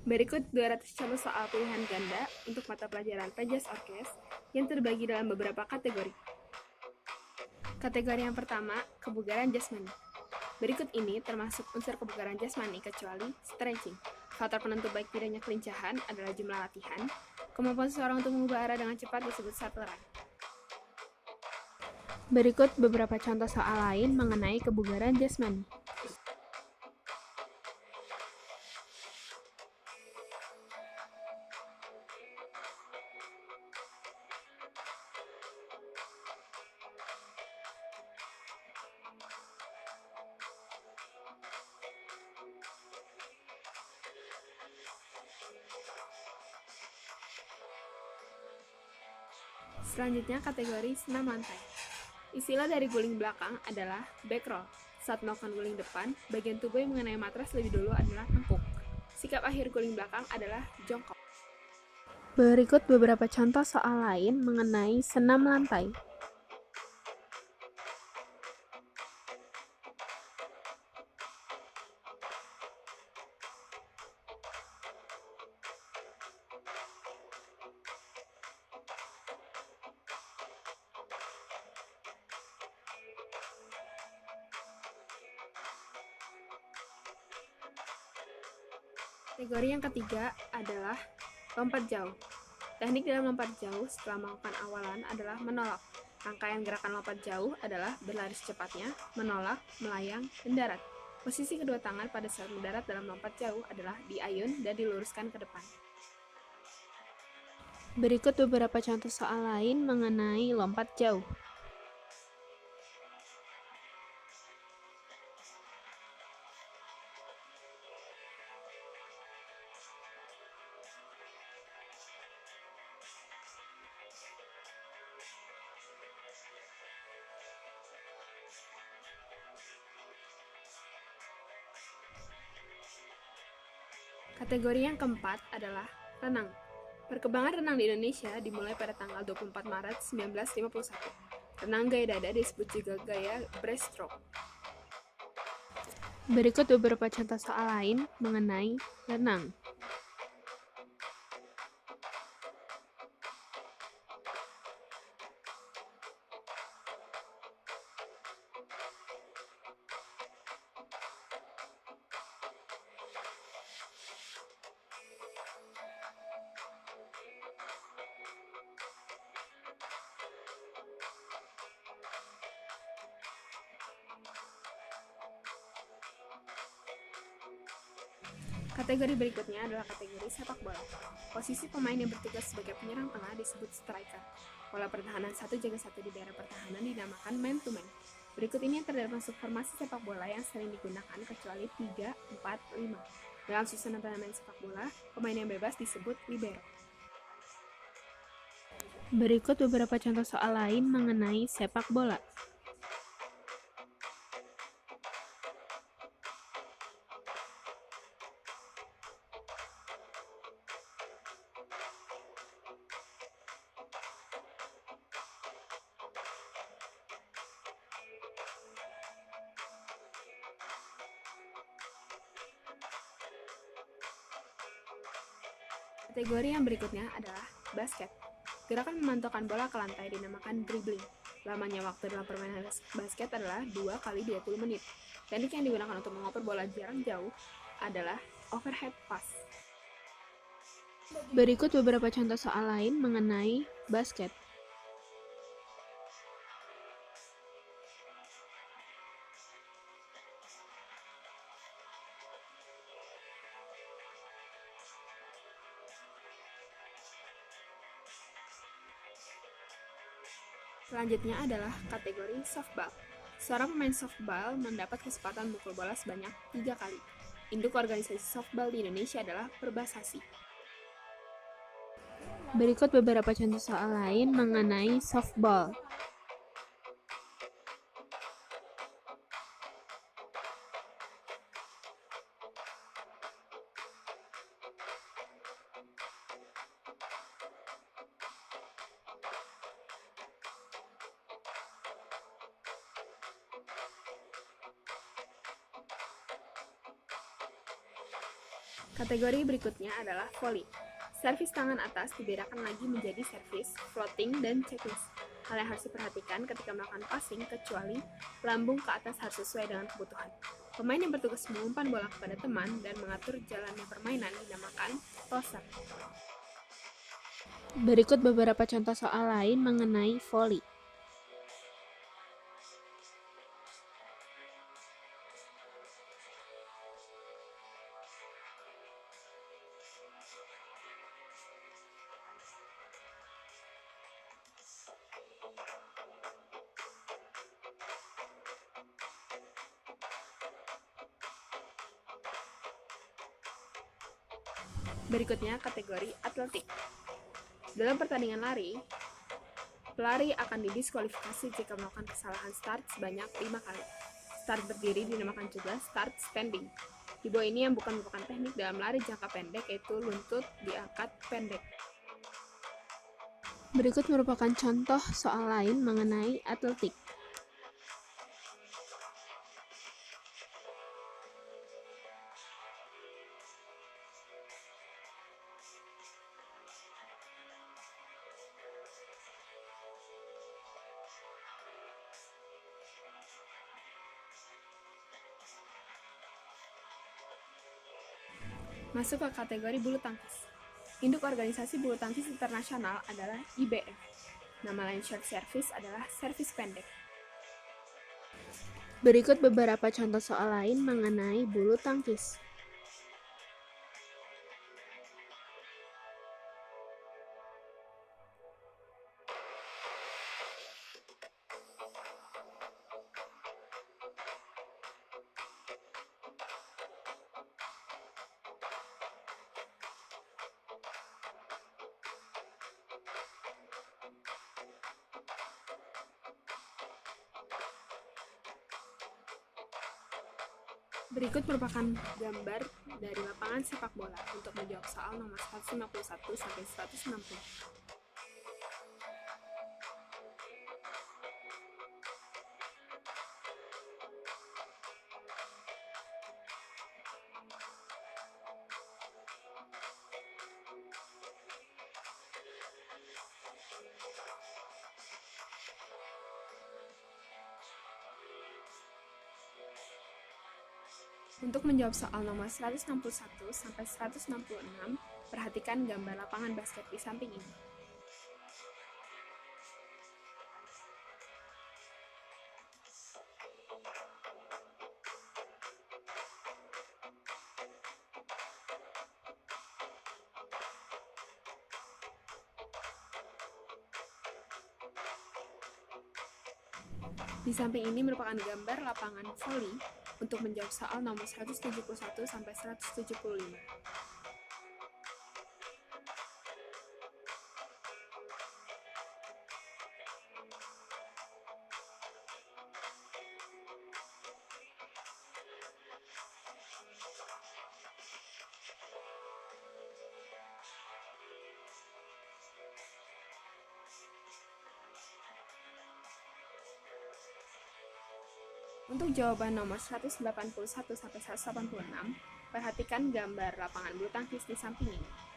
Berikut 200 contoh soal pilihan ganda untuk mata pelajaran Pajas Orkes yang terbagi dalam beberapa kategori. Kategori yang pertama, kebugaran jasmani. Berikut ini termasuk unsur kebugaran jasmani kecuali stretching. Faktor penentu baik tidaknya kelincahan adalah jumlah latihan. Kemampuan seseorang untuk mengubah arah dengan cepat disebut satelan. Berikut beberapa contoh soal lain mengenai kebugaran jasmani. Selanjutnya kategori senam lantai. Istilah dari guling belakang adalah back roll. Saat melakukan guling depan, bagian tubuh yang mengenai matras lebih dulu adalah tengkuk. Sikap akhir guling belakang adalah jongkok. Berikut beberapa contoh soal lain mengenai senam lantai. Kategori yang ketiga adalah lompat jauh. Teknik dalam lompat jauh setelah melakukan awalan adalah menolak. Rangkaian gerakan lompat jauh adalah berlari secepatnya, menolak, melayang, mendarat. Posisi kedua tangan pada saat mendarat dalam lompat jauh adalah diayun dan diluruskan ke depan. Berikut beberapa contoh soal lain mengenai lompat jauh. Kategori yang keempat adalah renang. Perkembangan renang di Indonesia dimulai pada tanggal 24 Maret 1951. Renang gaya dada disebut juga gaya breaststroke. Berikut beberapa contoh soal lain mengenai renang. Kategori berikutnya adalah kategori sepak bola. Posisi pemain yang bertugas sebagai penyerang tengah disebut striker. Pola pertahanan satu jaga satu di daerah pertahanan dinamakan man to man. Berikut ini yang termasuk formasi sepak bola yang sering digunakan kecuali 3, 4, 5. Dalam susunan turnamen sepak bola, pemain yang bebas disebut libero. Berikut beberapa contoh soal lain mengenai sepak bola. Kategori yang berikutnya adalah basket. Gerakan memantulkan bola ke lantai dinamakan dribbling. Lamanya waktu dalam permainan basket adalah 2 kali 20 menit. Teknik yang digunakan untuk mengoper bola jarak jauh adalah overhead pass. Berikut beberapa contoh soal lain mengenai basket. Selanjutnya adalah kategori softball. Seorang pemain softball mendapat kesempatan memukul bola sebanyak 3 kali. Induk organisasi softball di Indonesia adalah Perbasasi. Berikut beberapa contoh soal lain mengenai softball. Kategori berikutnya adalah volley. Servis tangan atas dibedakan lagi menjadi servis, floating, dan checklist. Hal yang harus diperhatikan ketika melakukan passing kecuali lambung ke atas harus sesuai dengan kebutuhan. Pemain yang bertugas mengumpan bola kepada teman dan mengatur jalannya permainan dinamakan tosser. Berikut beberapa contoh soal lain mengenai volley. Berikutnya kategori atletik. Dalam pertandingan lari, pelari akan didiskualifikasi jika melakukan kesalahan start sebanyak 5 kali. Start berdiri dinamakan juga start standing. Di bawah ini yang bukan merupakan teknik dalam lari jangka pendek, yaitu luntut di akad pendek. Berikut merupakan contoh soal lain mengenai atletik. Masuk ke kategori bulu tangkis. Induk organisasi bulu tangkis internasional adalah IBF. Nama lain short service adalah servis pendek. Berikut beberapa contoh soal lain mengenai bulu tangkis. Berikut merupakan gambar dari lapangan sepak bola untuk menjawab soal nomor 151 sampai 160. Untuk menjawab soal nomor 161 sampai 166, perhatikan gambar lapangan basket di samping ini. Di samping ini merupakan gambar lapangan voli untuk menjawab soal nomor 171 sampai 175. Untuk jawaban nomor 181 sampai 186, perhatikan gambar lapangan bulu tangkis di samping ini.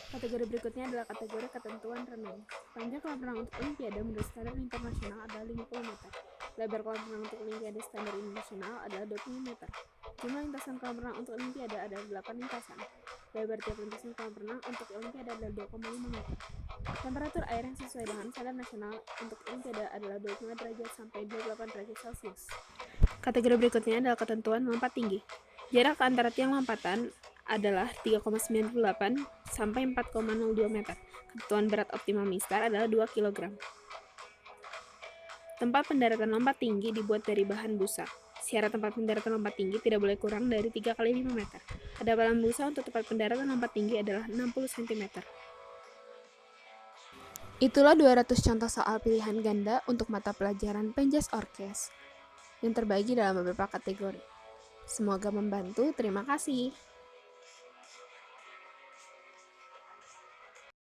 Kategori berikutnya adalah kategori ketentuan renang. Panjang kolam renang untuk Olimpiade menurut standar internasional adalah 50 meter. Lebar kolam renang untuk Olimpiade standar internasional adalah 20 meter. Jumlah lintasan kolam renang untuk Olimpiade adalah 8 lintasan. Lebar tiap lintasan kolam renang untuk Olimpiade adalah 2,5 meter. Temperatur air yang sesuai dengan standar nasional untuk Olimpiade adalah 25 derajat sampai 28 derajat Celcius. Kategori berikutnya adalah ketentuan lompat tinggi. Jarak antara tiang lompatan adalah 3,98 sampai 4,02 meter. Ketentuan berat optimum mistar adalah 2 kg. Tempat pendaratan lompat tinggi dibuat dari bahan busa. Syarat tempat pendaratan lompat tinggi tidak boleh kurang dari 3 kali 5 meter. Kedapalan busa untuk tempat pendaratan lompat tinggi adalah 60 cm. Itulah 200 contoh soal pilihan ganda untuk mata pelajaran Penjas Orkes yang terbagi dalam beberapa kategori. Semoga membantu. Terima kasih.